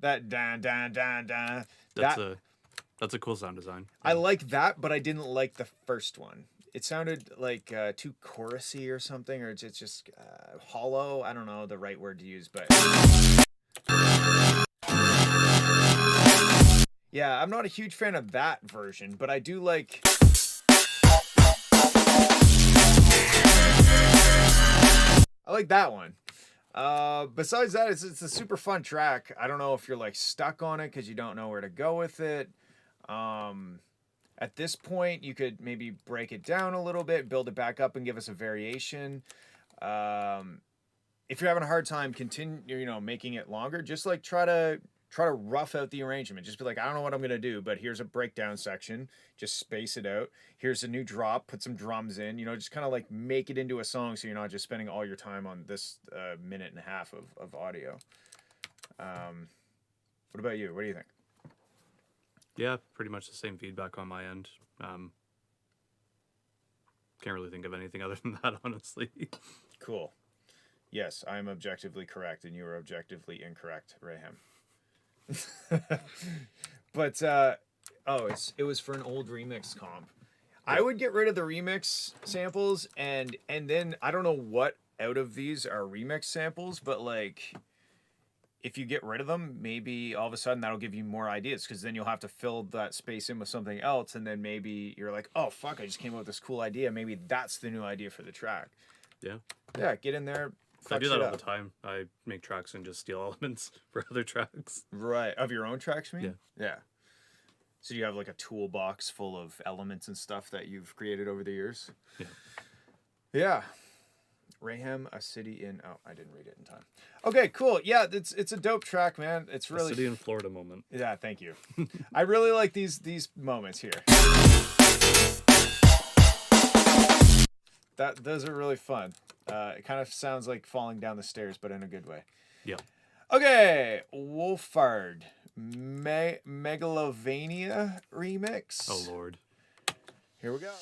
That dan dan dan dan. That's a cool sound design. I like that, but I didn't like the first one. It sounded like too chorusy or something, or it's just hollow. I don't know the right word to use, but yeah, I'm not a huge fan of that version, but I do like. I like that one. Besides that, it's a super fun track. I don't know if you're like stuck on it because you don't know where to go with it. At this point, you could maybe break it down a little bit, build it back up, and give us a variation. If you're having a hard time making it longer, just like try to rough out the arrangement. Just be like, I don't know what I'm gonna do, but here's a breakdown section. Just space it out. Here's a new drop. Put some drums in. Just kind of like make it into a song, so you're not just spending all your time on this minute and a half of audio. What about you? What do you think? Yeah, pretty much the same feedback on my end. Can't really think of anything other than that, honestly. Cool. Yes, I am objectively correct, and you are objectively incorrect, Rayhem. But it was for an old remix comp. I would get rid of the remix samples and then I don't know what out of these are remix samples, but like if you get rid of them, maybe all of a sudden that'll give you more ideas, because then you'll have to fill that space in with something else, and then maybe you're like, oh fuck, I just came up with this cool idea. Maybe that's the new idea for the track. Yeah. Yeah, get in there. I do that all up. the time. I make tracks and just steal elements for other tracks. Right. Of your own tracks, you mean? Yeah. Yeah. So you have like a toolbox full of elements and stuff that you've created over the years? Yeah. Yeah. Rayhem, A City in... Oh, I didn't read it in time. Okay, cool. Yeah, it's a dope track, man. It's really... A city in Florida moment. Yeah, thank you. I really like these moments here. Those are really fun. It kind of sounds like falling down the stairs, but in a good way. Yeah. Okay, Wolfhard, Megalovania remix. Oh, Lord. Here we go.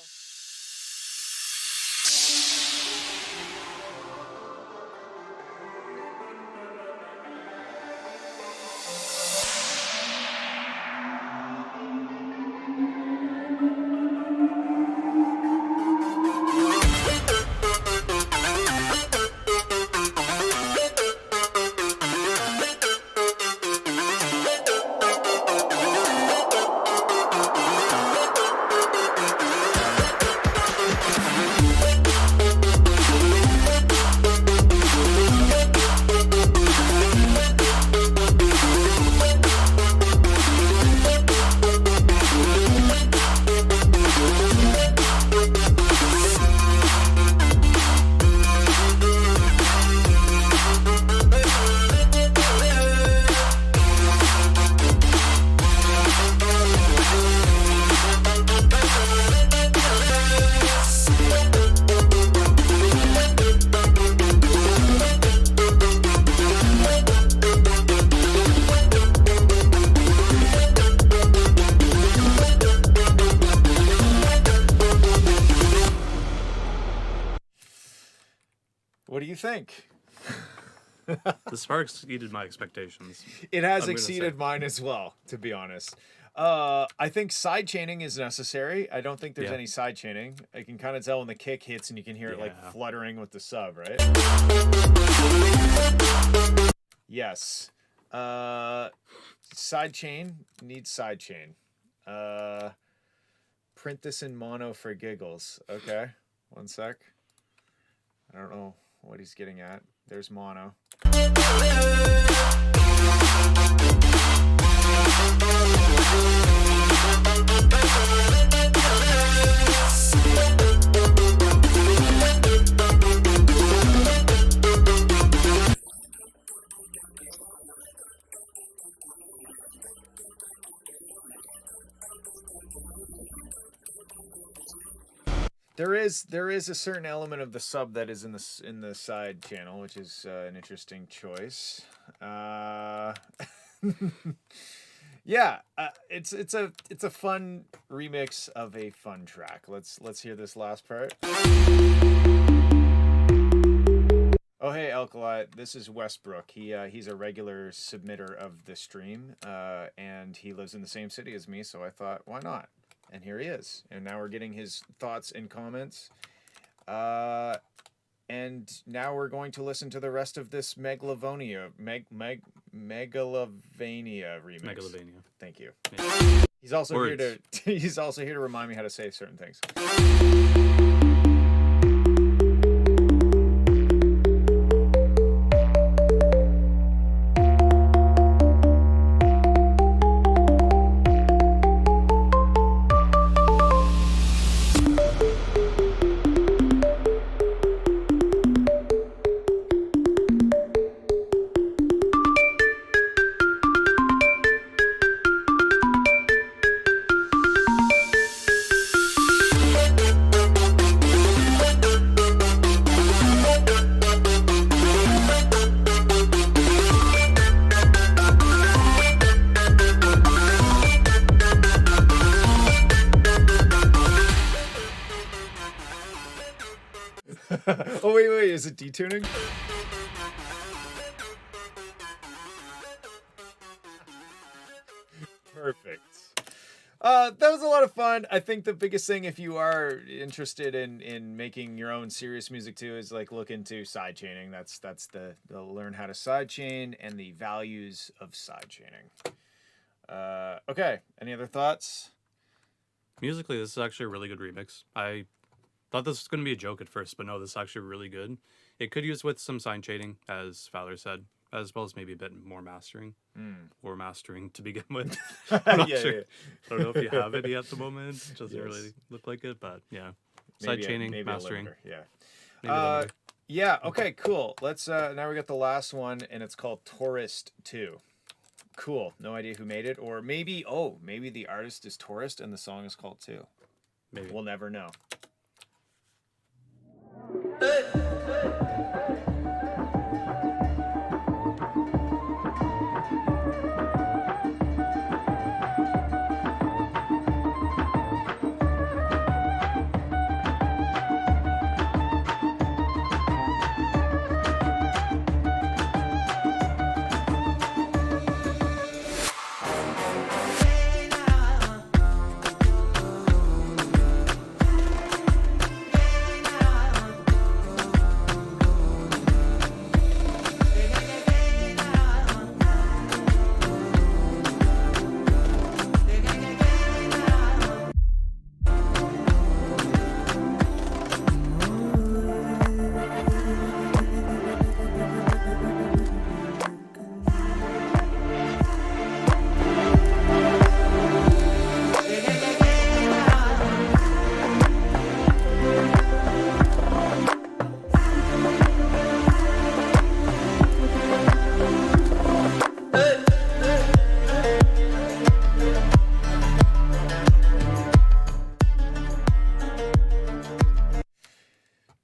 think? This far exceeded my expectations. It has I'm gonna exceeded say. mine as well, to be honest. I think side chaining is necessary. I don't think there's Yeah. any side chaining. I can kind of tell when the kick hits and you can hear it like Yeah. fluttering with the sub, right? Yes. Side chain needs side chain. Print this in mono for giggles. Okay. One sec. I don't know what he's getting at. There's mono. There is a certain element of the sub that is in the side channel, which is an interesting choice. Yeah, it's a fun remix of a fun track. Let's hear this last part. Oh hey Alkali, this is Westbrook. He's a regular submitter of the stream, and he lives in the same city as me, so I thought why not? And here he is. And now we're getting his thoughts and comments. And now we're going to listen to the rest of this Megalovania remix. Megalovania. Thank you. Yeah. He's also Words. here to he's also here to remind me how to say certain things. Oh wait, is it detuning? Perfect. That was a lot of fun. I think the biggest thing, if you are interested in making your own serious music too, is like look into side chaining. That's the learn how to side chain and the values of side chaining. Okay. Any other thoughts? Musically, this is actually a really good remix. I thought this was going to be a joke at first, but no, this is actually really good. It could use with some side chaining, as Fowler said, as well as maybe a bit more mastering, or mastering to begin with. I'm not sure. Yeah. I don't know if you have any at the moment. It doesn't Yes. really look like it, but yeah. Maybe Side chaining, maybe a mastering. limiter, yeah. Maybe a limiter. Yeah, okay, cool. Let's now we got the last one and it's called Tourist 2. Cool. No idea who made it, or maybe maybe the artist is Tourist and the song is called 2. Maybe. We'll never know.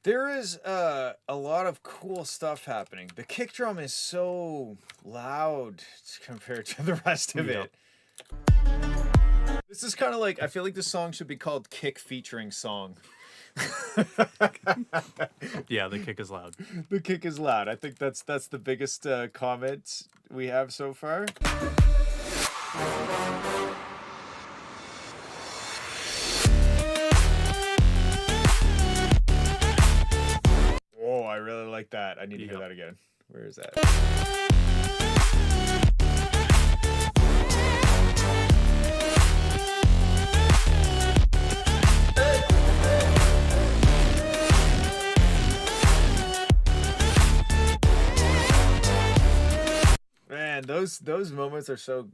There is a lot of cool stuff happening. The kick drum is so loud compared to the rest of Yep. it. This is kind of like, I feel like this song should be called Kick Featuring Song. Yeah, the kick is loud. The kick is loud. I think that's the biggest comment we have so far. Oh, I really like that. I need to hear Yep. that again. Where is that? Man, those moments are so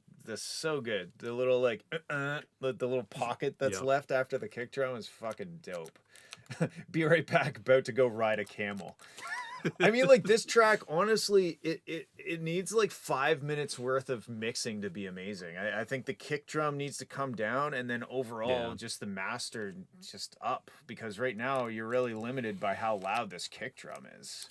good. The little like the little pocket that's Yep. left after the kick drum is fucking dope. Be right back, about to go ride a camel. I mean, like, this track, honestly, it needs like 5 minutes worth of mixing to be amazing. I think the kick drum needs to come down, and then overall, Yeah. just the master just up, because right now you're really limited by how loud this kick drum is.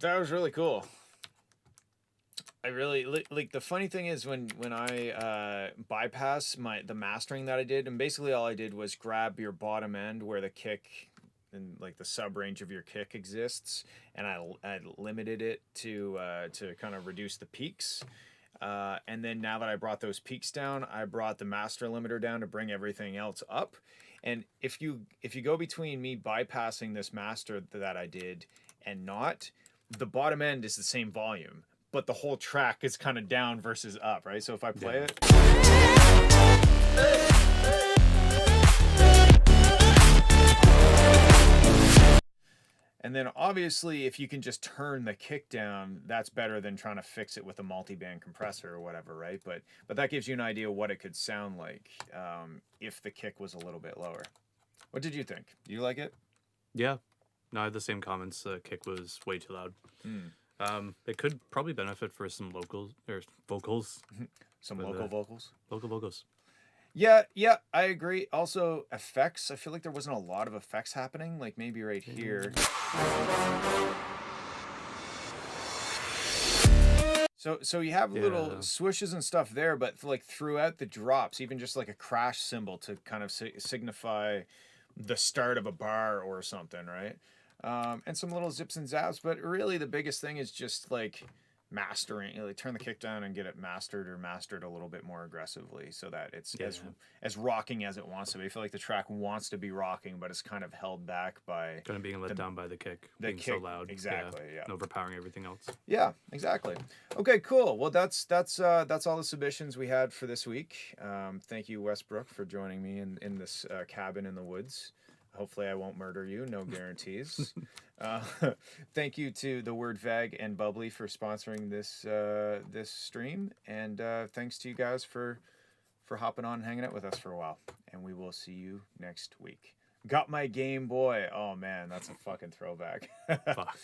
That was really cool. I really like the funny thing is when I bypass the mastering that I did, and basically all I did was grab your bottom end where the kick and like the sub range of your kick exists, and I limited it to kind of reduce the peaks. And then now that I brought those peaks down, I brought the master limiter down to bring everything else up. And if you go between me bypassing this master that I did and not, the bottom end is the same volume, but the whole track is kind of down versus up, right? So if I play it. And then obviously if you can just turn the kick down, that's better than trying to fix it with a multi-band compressor or whatever, right? But that gives you an idea what it could sound like if the kick was a little bit lower. What did you think? You like it? Yeah. No, I had the same comments. The kick was way too loud. It could probably benefit for some vocals. Some For local the- vocals. Local vocals. Yeah, I agree. Also, effects. I feel like there wasn't a lot of effects happening. Like maybe right here. So you have little Yeah. swishes and stuff there, but like throughout the drops, even just like a crash cymbal to kind of signify the start of a bar or something, right? And some little zips and zaps, but really the biggest thing is just like mastering, like turn the kick down and get it mastered a little bit more aggressively so that it's as rocking as it wants to be. I feel like the track wants to be rocking, but it's kind of held back by Kind of being let down by the kick. the Being so kick, loud. exactly, yeah. And overpowering everything else. Yeah, exactly. Okay, cool. Well, that's all the submissions we had for this week. Thank you, Westbrook, for joining me in this cabin in the woods. Hopefully I won't murder you. No guarantees. uh, thank you to the Word Vag and Bubbly for sponsoring this stream, and thanks to you guys for hopping on and hanging out with us for a while. And we will see you next week. Got my Game Boy. Oh man, that's a fucking throwback. Fuck.